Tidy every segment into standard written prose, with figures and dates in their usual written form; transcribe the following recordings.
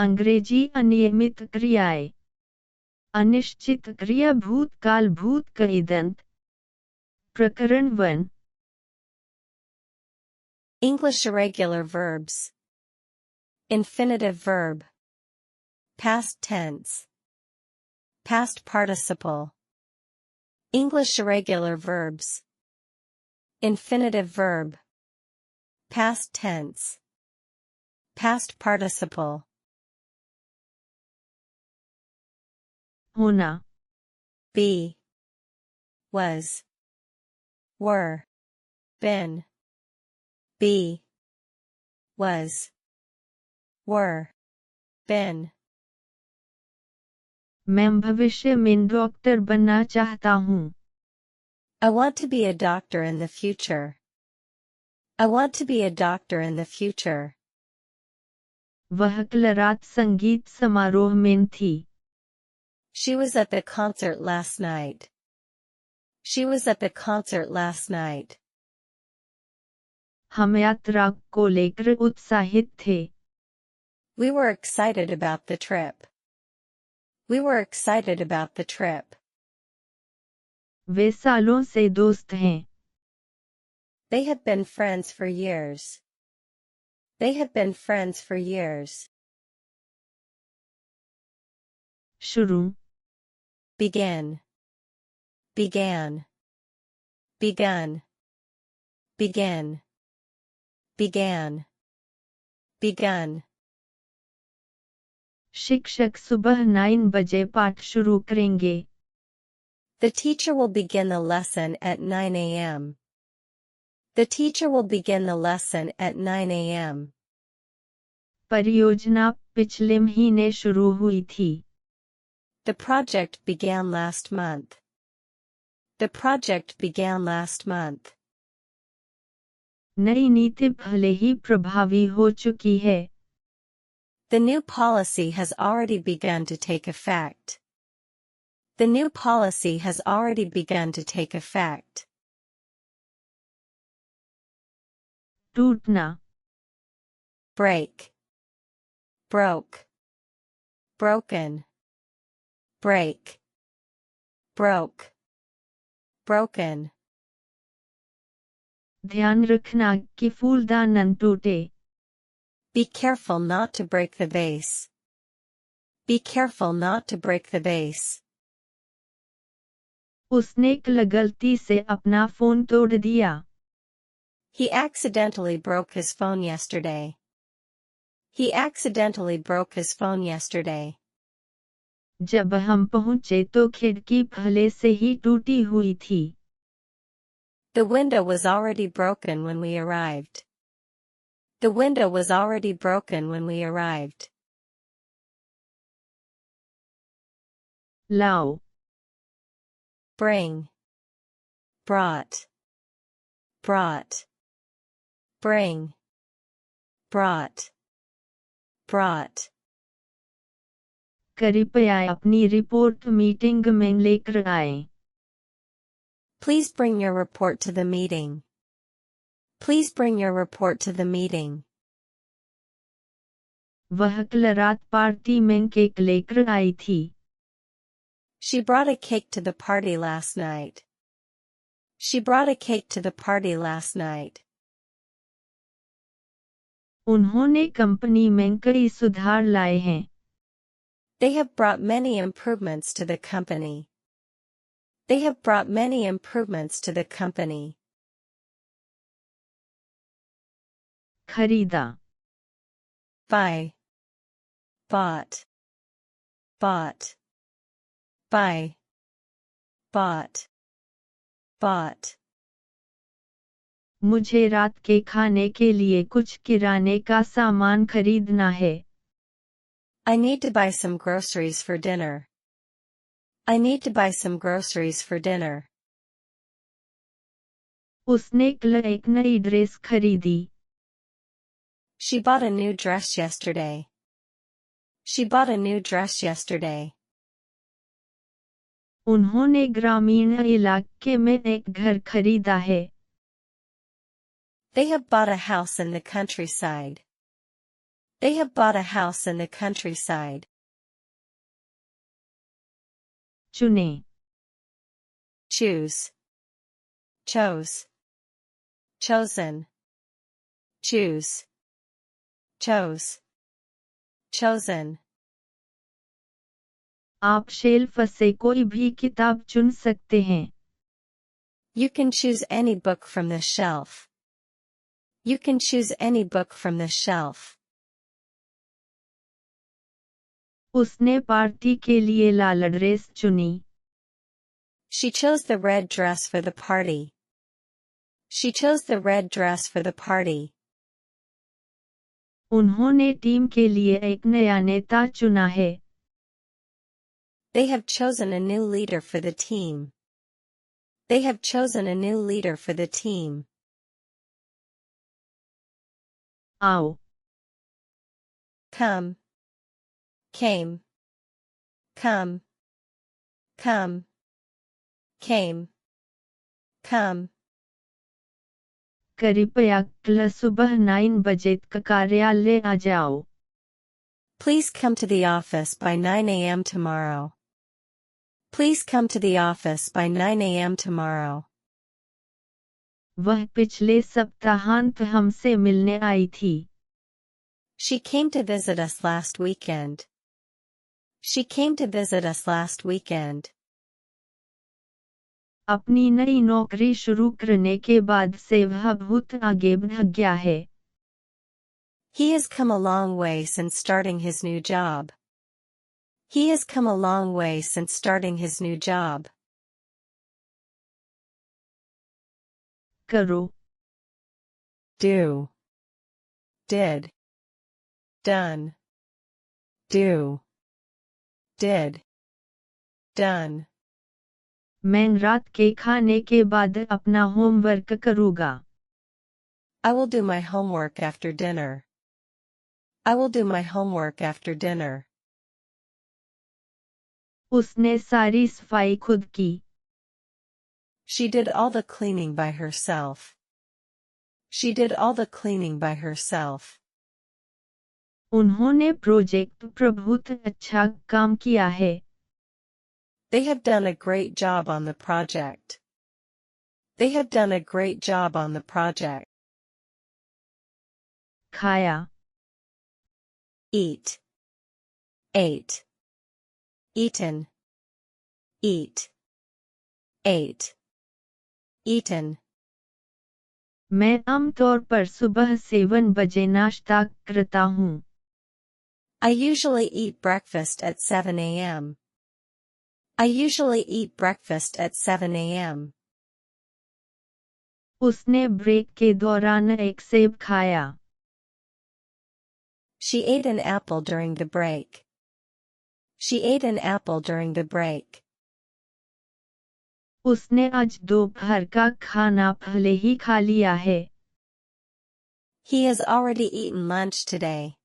अंग्रेजी अनियमित क्रियाएं। अनिश्चित क्रिया भूतकाल भूत कईदंत। प्रकरण 1। English irregular verbs. Infinitive verb. Past tense. Past participle. English irregular verbs. Infinitive verb. Past tense. Past participle. होना। Be. Was. Were. Been. Be. Was. Were. Been. मैं भविष्य में डॉक्टर बनना चाहता हूँ। I want to be a doctor in the future. I want to be a doctor in the future. वह कल रात संगीत समारोह में थी। She was at the concert last night. She was at the concert last night. हम यात्रा को लेकर उत्साहित थे। We were excited about the trip. We were excited about the trip. वे सालों से दोस्त हैं। They had been friends for years. They had been friends for years. शुरू। Begin. Began. Begun. Begin. Began. Begun. शिक्षक सुबह 9 बजे पाठ शुरू करेंगे। The teacher will begin the lesson at 9 a.m. The teacher will begin the lesson at 9 a.m. परियोजना पिछले महीने शुरू हुई थी। The project began last month. The project began last month. नई नीति भले ही प्रभावी हो चुकी है। The new policy has already begun to take effect. The new policy has already begun to take effect. टूटना। Break. Broke. Broken. Break. Broke. Broken. ध्यान रखना कि फूलदान न टूटे। Be careful not to break the vase. Be careful not to break the vase. उसने कल गलती से अपना फोन तोड़ दिया। He accidentally broke his phone yesterday. He accidentally broke his phone yesterday. जब हम पहुंचे तो खिड़की पहले से ही टूटी हुई थी। The window was already broken when we arrived. The window was already broken when we arrived. लाओ। Bring. Brought. Brought. Bring. Brought. Brought. कृपया अपनी रिपोर्ट मीटिंग में लेकर आएं। Please bring your report to the meeting. Please bring your report to the meeting. वह कल रात party में केक लेकर आई थी। She brought a cake to the party last night. She brought a cake to the party last night. उन्होंने company में कई सुधार लाए हैं। They have brought many improvements to the company. They have brought many improvements to the company. खरीदा। Buy. Bought. Bought. Buy. Bought. Bought. मुझे रात के खाने के लिए कुछ किराने का सामान खरीदना है। I need to buy some groceries for dinner. I need to buy some groceries for dinner. उसने कल एक नई ड्रेस खरीदी। She bought a new dress yesterday. She bought a new dress yesterday. उन्होंने ग्रामीण इलाके में एक घर खरीदा है। They have bought a house in the countryside. They have bought a house in the countryside. चुने, Choose. Chose. Chosen. Choose. Chose. Chosen. आप शेल्फ से कोई भी किताब चुन सकते हैं. You can choose any book from the shelf. You can choose any book from the shelf. उसने पार्टी के लिए लाल ड्रेस चुनी. She chose the red dress for the party. She chose the red dress for the party. उन्होंने team के लिए एक नया नेता चुना है. They have chosen a new leader for the team. They have chosen a new leader for the team. आओ, Come. Came. Come. Come. Came. Come. कृपया कल सुबह 9 बजे तक कार्यालय आ जाओ. Please come to the office by 9 a.m. tomorrow. Please come to the office by 9 a.m. tomorrow. वह पिछले सप्ताहांत हमसे मिलने आई थी. She came to visit us last weekend. She came to visit us last weekend. अपनी नई नौकरी शुरू करने के बाद से वह बहुत आगे बढ़ गया है. He has come a long way since starting his new job. He has come a long way since starting his new job. करो, Do. Did. Done. Do. Did. Done. मैं रात के खाने के बाद अपना होमवर्क करूँगा. I will do my homework after dinner. I will do my homework after dinner. उसने सारी सफाई खुद की. She did all the cleaning by herself. She did all the cleaning by herself. उन्होंने प्रोजेक्ट पर बहुत अच्छा काम किया है. They have done a great job on the project. They have done a great job on the project. खाया, Eat. Ate. Eaten. Eat. Ate. Eaten. मैं आमतौर पर सुबह 7 बजे नाश्ता करता हूँ. I usually eat breakfast at 7 a.m. I usually eat breakfast at 7 a.m. उसने ब्रेक के दौरान एक सेब खाया. She ate an apple during the break. She ate an apple during the break. उसने आज दोपहर का खाना पहले ही खा लिया है. He has already eaten lunch today.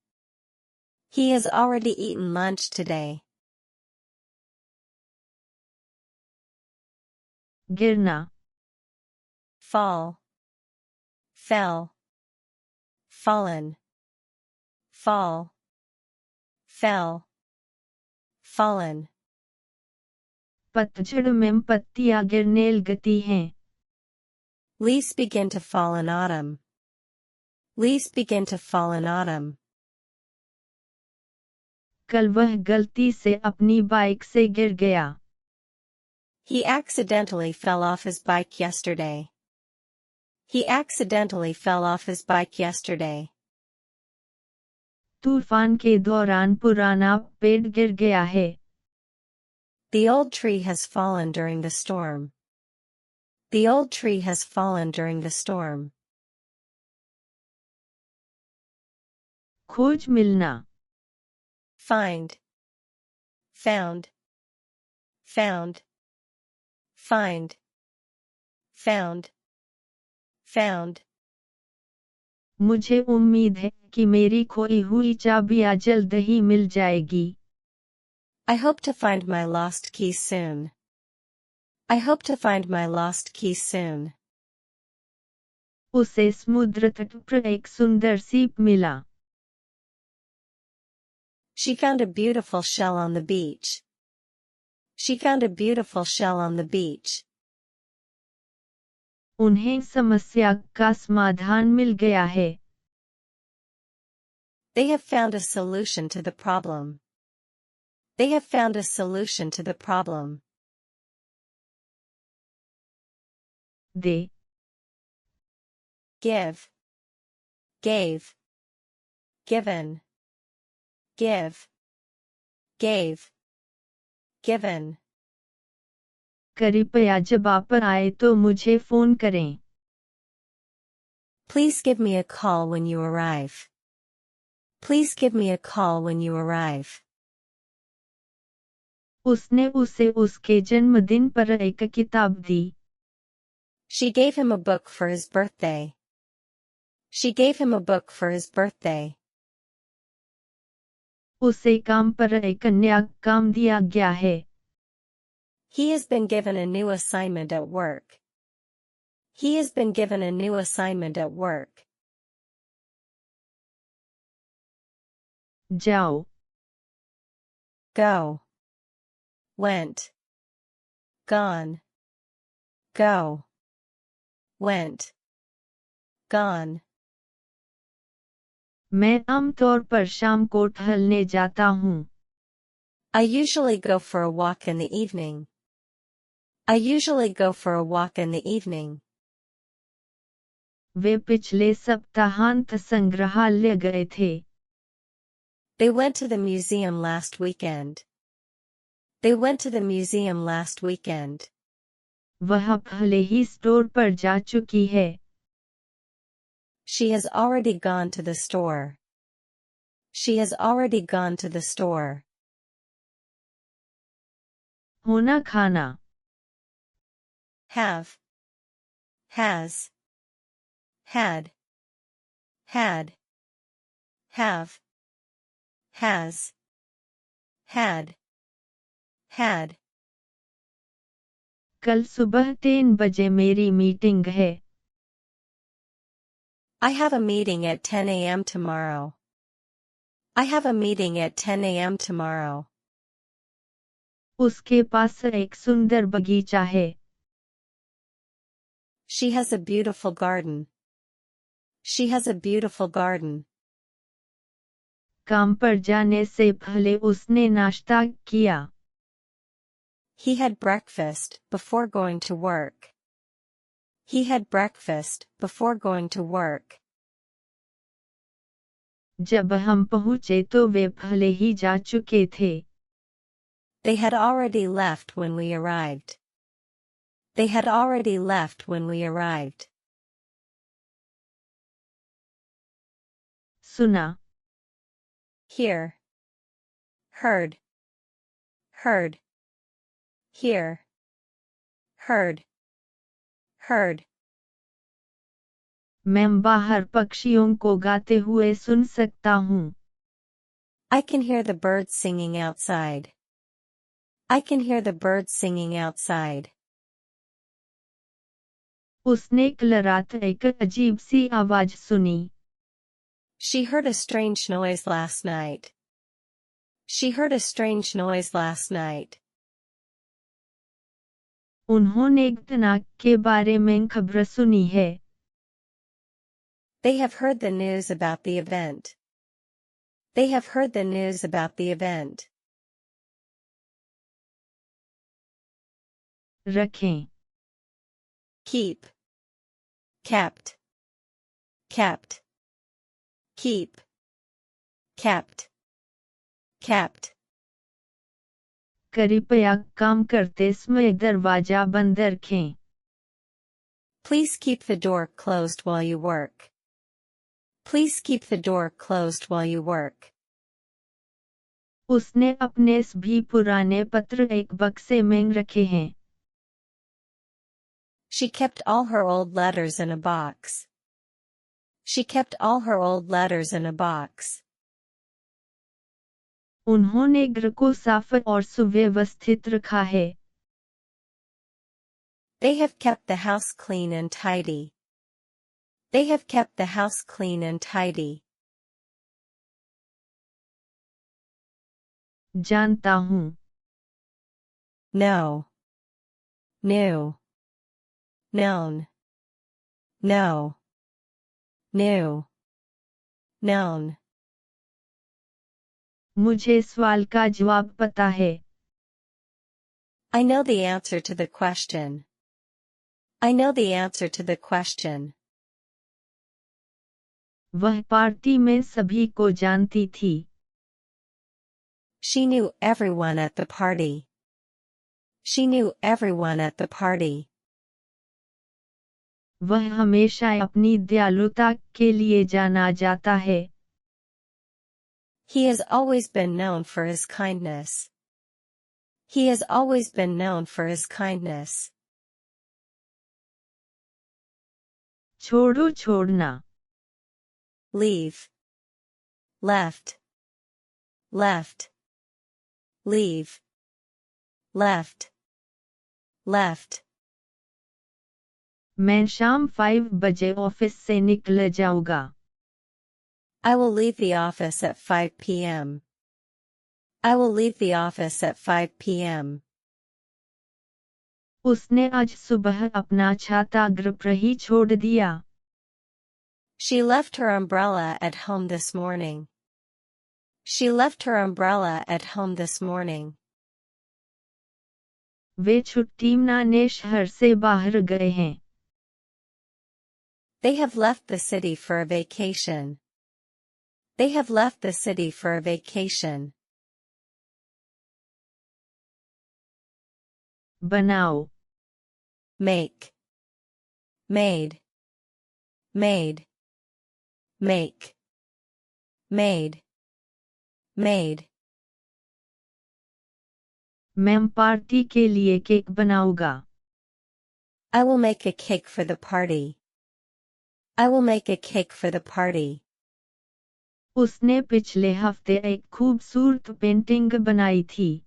He has already eaten lunch today. गिरना, Fall. Fell. Fallen. Fall. Fell. Fallen. पतझड़ में पत्तियां गिरने लगती हैं. Leaves begin to fall in autumn. Leaves begin to fall in autumn. कल वह गलती से अपनी बाइक से गिर गया. He accidentally fell off his bike yesterday. He accidentally fell off his bike yesterday. तूफान के दौरान पुराना पेड़ गिर गया है. The old tree has fallen during the storm. The old tree has fallen during the storm. खोज मिलना, Find. Found. Found. Find. Found. Found. मुझे उम्मीद है कि मेरी खोई हुई चाबियां जल्द ही मिल जाएगी. I hope to find my lost key soon. I hope to find my lost key soon. उसे समुद्र तट पर एक सुंदर सीप मिला. She found a beautiful shell on the beach. She found a beautiful shell on the beach. उन्हें समस्या का समाधान मिल गया है. They have found a solution to the problem. They have found a solution to the problem. They. Give. Gave. Given. Give. Gave. Given. कृपया जब आप आए तो मुझे फोन करें. Please give me a call when you arrive. Please give me a call when you arrive. उसने उसे उसके जन्मदिन पर एक किताब दी. She gave him a book for his birthday. She gave him a book for his birthday. उसे काम पर एक नया काम दिया गया है. He has been given a new assignment at work. He has been given a new assignment at work. जाओ. Go. Went. Gone. Go. Went. Gone. मैं आमतौर पर शाम को टहलने जाता हूँ. I usually go for a walk in the evening. I usually go for a walk in the evening. वे पिछले सप्ताहांत संग्रहालय गए थे. They went to the museum last weekend. They went to the museum last weekend. वह पहले ही store पर जा चुकी है. She has already gone to the store. She has already gone to the store. होना खाना. Have. Has. Had. Had. Have. Has. Had. Had. कल सुबह 3 बजे मेरी मीटिंग है. I have a meeting at 10 a.m. tomorrow. I have a meeting at 10 a.m. tomorrow. उसके पास एक सुंदर बगीचा है. She has a beautiful garden. She has a beautiful garden. काम पर जाने से पहले उसने नाश्ता किया. He had breakfast before going to work. He had breakfast before going to work. जब हम पहुँचे तो वे पहले ही जा चुके थे. They had already left when we arrived. They had already left when we arrived. सुना. Hear. Heard. Heard. Hear. Heard. Heard. मैं बाहर पक्षियों को गाते हुए सुन सकता हूँ. I can hear the birds singing outside. I can hear the birds singing outside. उसने कल रात एक अजीब सी आवाज सुनी. She heard a strange noise last night. She heard a strange noise last night. उन्होंने घटना के बारे में खबर सुनी है. They have heard the news about the event. They have heard the news about the event. रखें. Keep. Kept. Kept. Keep. Kept. Kept. कृपया काम करते समय दरवाजा बंद रखें. Please keep the door closed while you work. Please keep the door closed while you work. उसने अपने सभी पुराने पत्र एक बक्से में रखे हैं. She kept all her old letters in a box. She kept all her old letters in a box. उन्होंने घर को साफ और सुव्यवस्थित रखा है. They have kept the house clean and tidy. They have kept the house clean and tidy. जानता हूँ. know, knew, known, know, knew, known. मुझे सवाल का जवाब पता है. I know the answer to the question. I know the answer to the question. वह party में सभी को जानती थी. She knew everyone at the party. She knew everyone at the party. वह हमेशा अपनी दयालुता के लिए जाना जाता है. He has always been known for his kindness. He has always been known for his kindness. छोड़ो छोड़ना. Leave. Left. Left. Leave. Left. Left. मैं शाम 5 बजे ऑफिस से निकल जाऊंगा. I will leave the office at 5 p.m. I will leave the office at 5 p.m. उसने आज सुबह अपना छाता घर पर ही छोड़ दिया. She left her umbrella at home this morning. She left her umbrella at home this morning. वे छुट्टी मनाने शहर से बाहर गए हैं. They have left the city for a vacation. They have left the city for a vacation. बनाओ. Make. Made. Made. Make. Made. Made. मैं party के लिए केक बनाऊंगा. I will make a cake for the party. I will make a cake for the party. उसने पिछले हफ्ते एक खूबसूरत पेंटिंग बनाई थी.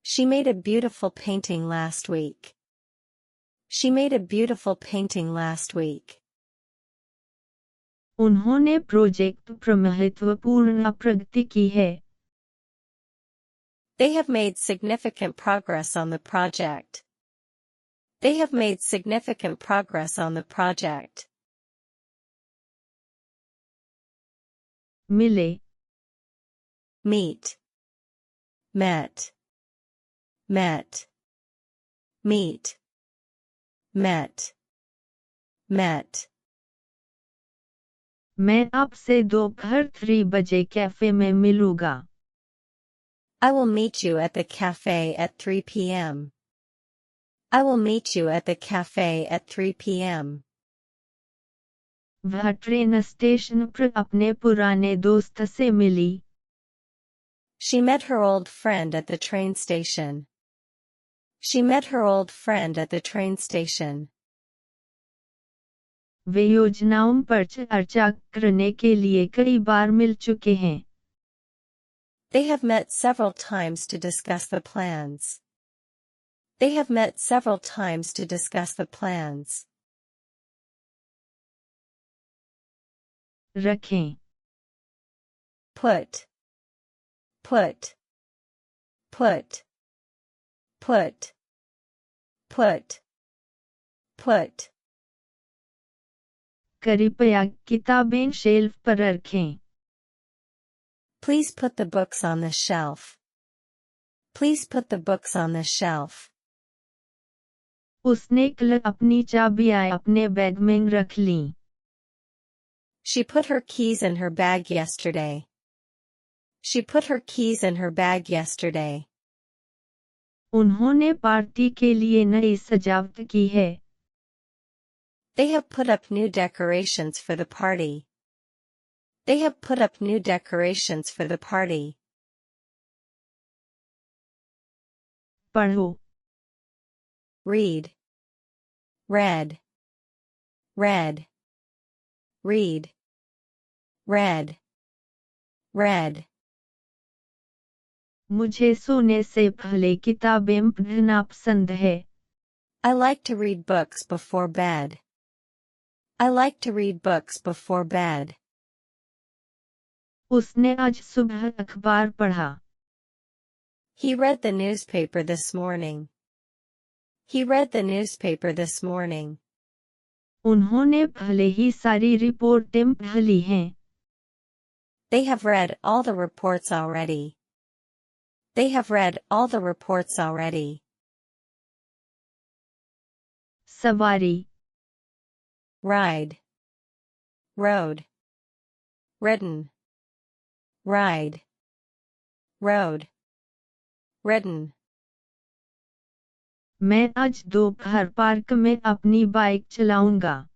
She made a beautiful painting last week. She made a beautiful painting last week. उन्होंने project पर महत्वपूर्ण प्रगति की है. They have made significant progress on the project. They have made significant progress on the project. मिले. Meet. Met. Met. Meet. Met. Met. मैं आपसे दोपहर 3 बजे कैफे में मिलूंगा. I will meet you at the cafe at 3 p.m. I will meet you at the cafe at 3 p.m. वह train station पर अपने पुराने दोस्त से मिली. She met her old friend at the train station. She met her old friend at the train station. वे योजनाओं पर चर्चा करने के लिए कई बार मिल चुके हैं. They have met several times to discuss the plans. They have met several times to discuss the plans. रखें. Put. Put. Put. Put. Put. Put. कृपया किताबें शेल्फ पर रखें. Please put the books on the shelf. Please put the books on the shelf. उसने कल अपनी चाबियां अपने बैग में रख लीं. She put her keys in her bag yesterday. She put her keys in her bag yesterday. उन्होंने party के लिए नई सजावट की है. They have put up new decorations for the party. They have put up new decorations for the party. पढ़ो. Read. Read. Read. Read. Read. Read. मुझे सोने से पहले किताबें पढ़ना पसंद है. I like to read books before bed. I like to read books before bed. उसने आज सुबह अखबार पढ़ा. He read the newspaper this morning. He read the newspaper this morning. उन्होंने पहले ही सारी रिपोर्टें पढ़ ली हैं। They have read all the reports already. They have read all the reports already. सवारी, Ride. Road. Ridden. Ride. Road. Ridden. मैं आज दोपहर पार्क में अपनी बाइक चलाऊंगा।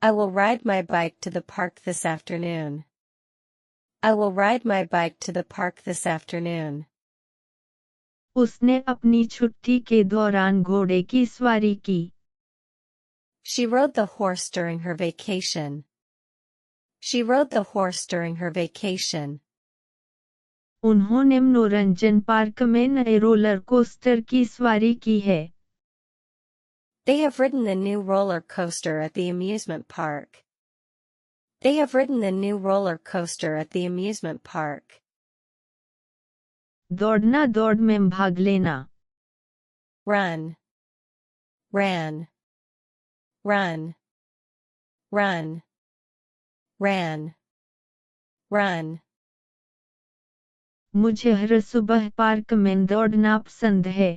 I will ride my bike to the park this afternoon. I will ride my bike to the park this afternoon. उसने अपनी छुट्टी के दौरान घोड़े की सवारी की। She rode the horse during her vacation. She rode the horse during her vacation. उन्होंने मनोरंजन पार्क में नए रोलर कोस्टर की सवारी की है। They have ridden the new roller coaster at the amusement park. They have ridden the new roller coaster at the amusement park. दौड़ना दौड़ में भाग लेना। Run. Ran. Run. Run. Ran. Run. मुझे हर सुबह पार्क में दौड़ना पसंद है।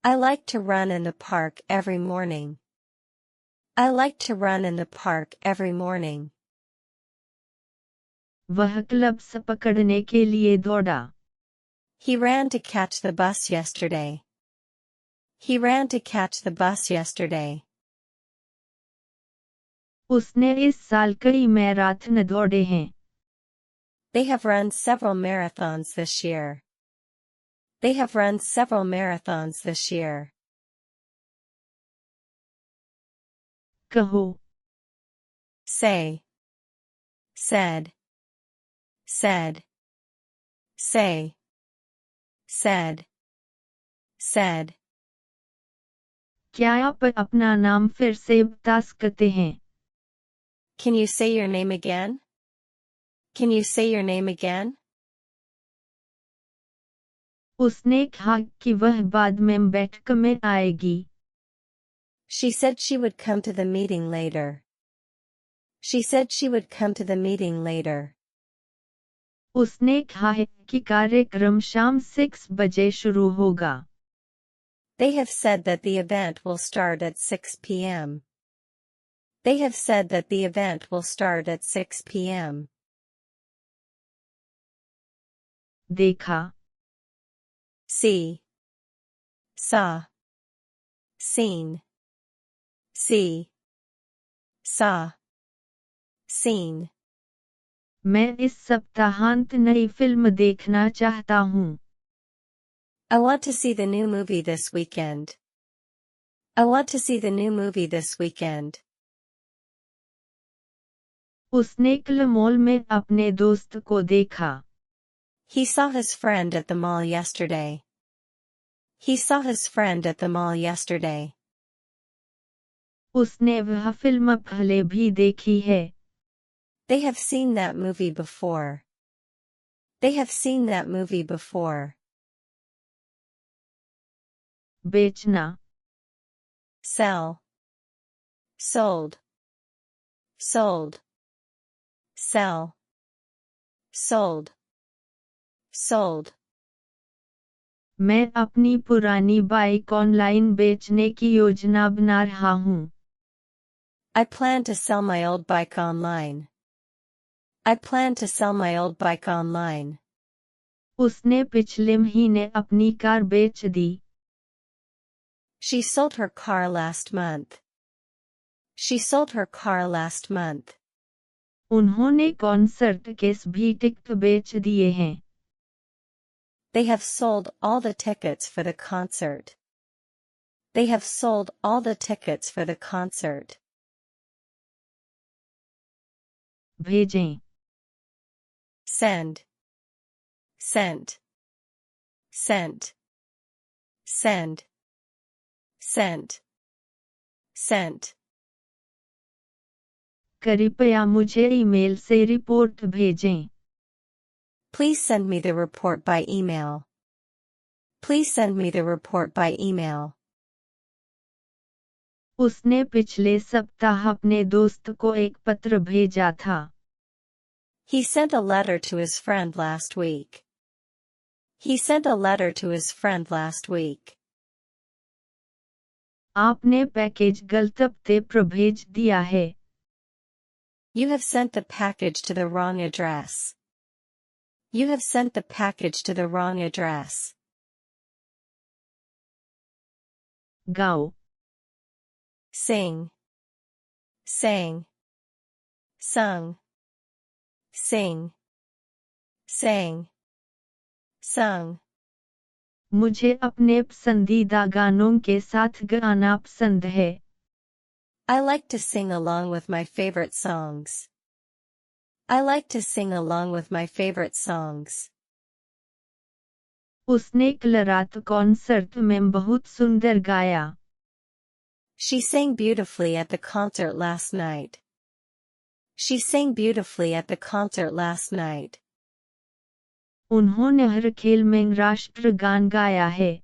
I like to run in the park every morning. I like to run in the park every morning. वह क्लब से पकड़ने के लिए दौड़ा। He ran to catch the bus yesterday. He ran to catch the bus yesterday. उसने इस साल कई मैराथन दौड़े हैं। They have run several marathons this year. They have run several marathons this year. कहो, Say. Said. Said. Say. Said. Said. क्या आप अपना नाम फिर से बता सकते हैं? Can you say your name again? Can you say your name again? उसने कहा कि वह बाद में बैठक में आएगी। She said she would come to the meeting later. She said she would come to the meeting later. उसने कहा है कि कार्यक्रम शाम 6 बजे शुरू होगा। They have said that the event will start at 6 p.m. They have said that the event will start at 6 p.m. देखा, See. Saw. Seen. See. Saw. Seen. मैं इस सप्ताहांत नई फिल्म देखना चाहता हूँ। I want to see the new movie this weekend. I want to see the new movie this weekend. उसने क्ल मॉल में अपने दोस्त को देखा। He saw his friend at the mall yesterday. He saw his friend at the mall yesterday. उसने वह film पहले भी देखी है। They have seen that movie before. They have seen that movie before. बेचना, Sell. Sold. Sold. Sell. Sold. Sold. मैं अपनी पुरानी बाइक ऑनलाइन बेचने की योजना बना रहा हूँ। I plan to sell my old bike online. I plan to sell my old bike online. उसने पिछले महीने अपनी कार बेच दी। She sold her car last month. She sold her car last month. उन्होंने कॉन्सर्ट के सभी टिकट बेच दिए हैं। They have sold all the tickets for the concert. They have sold all the tickets for the concert. भेजें, Send. Sent. Sent. Send. Sent. Sent. कृपया मुझे email से रिपोर्ट भेजें। Please send me the report by email. Please send me the report by email. उसने पिछले सप्ताह अपने दोस्त को एक पत्र भेजा था. He sent a letter to his friend last week. He sent a letter to his friend last week. आपने पैकेज गलत पते पर भेज दिया है. You have sent the package to the wrong address. You have sent the package to the wrong address. गाओ. Sing. Sang. Sung. Sing. Sang. Sung. मुझे अपने पसंदीदा गानों के साथ गाना पसंद है. I like to sing along with my favorite songs. I like to sing along with my favorite songs. उसने कल रात कॉन्सर्ट में बहुत सुंदर गाया. She sang beautifully at the concert last night. She sang beautifully at the concert last night. उन्होंने हर खेल में राष्ट्रगान गाया है.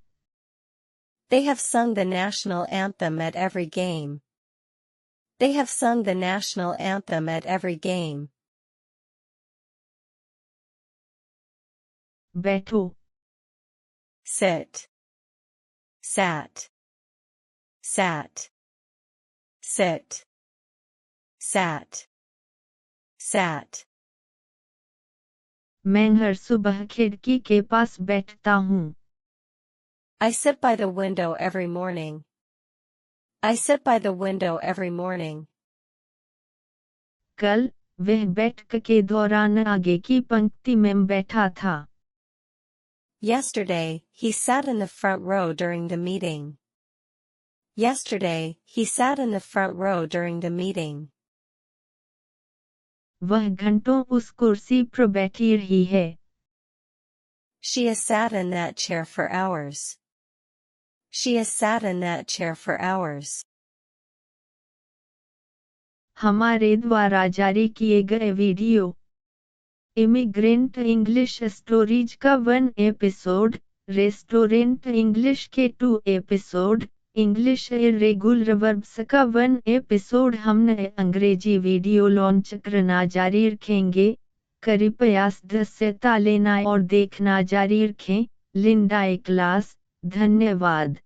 They have sung the national anthem at every game. They have sung the national anthem at every game. बैठो. Sit. Sat. Sat. Sit. Sat. Sat. मैं हर सुबह खिड़की के पास बैठता हूँ. I sit by the window every morning. I sit by the window every morning. कल वह बैठक के दौरान आगे की पंक्ति में बैठा था. Yesterday, he sat in the front row during the meeting. Yesterday, he sat in the front row during the meeting. वह घंटों उस कुर्सी पर बैठी रही है. She has sat in that chair for hours. She has sat in that chair for hours. हमारे द्वारा जारी किए गए वीडियो इमिग्रेंट इंग्लिश स्टोरीज का 1 एपिसोड, रेस्टोरेंट इंग्लिश के 2 एपिसोड, इंग्लिश इरेगुलर वर्ब्स का 1 एपिसोड. हम नए अंग्रेजी वीडियो लॉन्च करना जारी रखेंगे. कृपया सदस्यता लेना और देखना जारी रखें. लिंडा क्लास. धन्यवाद.